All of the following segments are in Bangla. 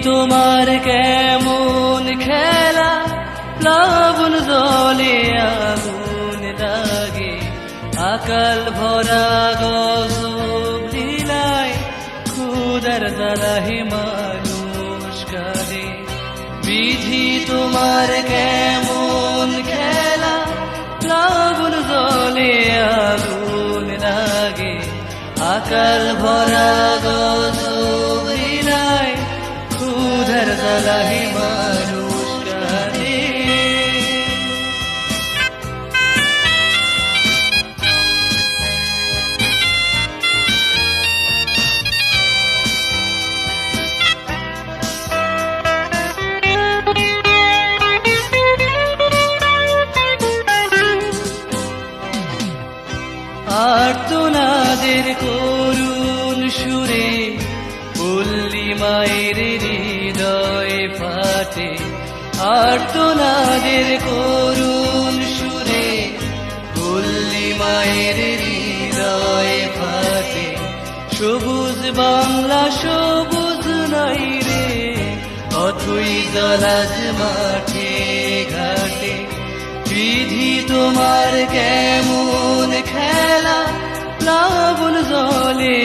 তোমার কেমন খেলা, প্লাবন জলে আগুন লাগে, আকাল ভরা গজব লীলায়, ক্ষুধার জ্বালায় মানুষ কাঁদে। বিধি তোমার কেমন খেলা, প্লাবন জলে আগুন লাগে, আকাল ভরা গজব লীলায়, ক্ষুধার জ্বালায় মানুষ কাঁদে। আর্তনাদের করুণ সুরে পল্লী মায়ের হৃদয় ফাটে, আর্তনাদের করুণ সুরে পল্লী মায়ের হৃদয় ফাটে। সবুজ বাংলা সবুজ নাই রে, অথই জলাজ মাঠে ঘাটে। বিধি তোমার কেমন খেলা, প্লাবন জলে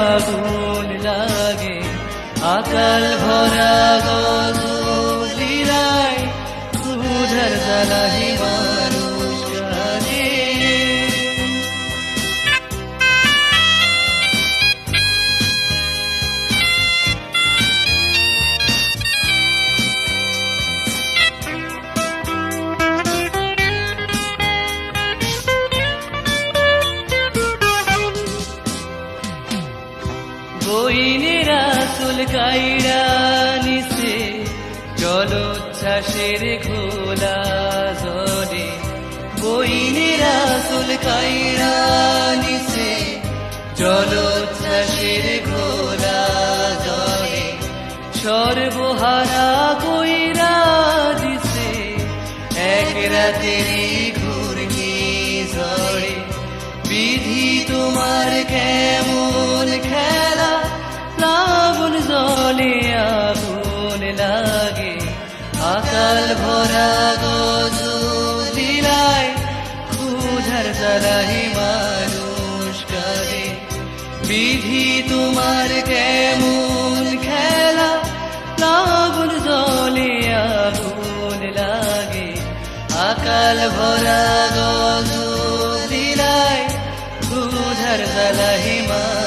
আগুন লাগে, আকাল ভরা গজব লীলায়, ক্ষুধার জ্বালায় মানুষ কাঁদে। বইনেরা চুল কাইরা নিছে, জলোচ্ছ্বাসের খোলা জলে। বইনেরা চুল কাইরা নিছে, জলোচ্ছ্বাসের খোলা জলে। সর্বহারা কইরা দিছে, এক রাতেরই ঘূর্ণি ঝড়ে। বিধি তোমার কেমন খেলা, প্লাবন জলে আগুন লাগে, আকাল ভরা গজব লীলায়, ক্ষুধার জ্বালায় মানুষ কাঁদে। বিধি তোমার কেমন খেলা, প্লাবন জলে আগুন লাগে, আকাল ভরা গজব লীলায়, ক্ষুধার জ্বালায় মানুষ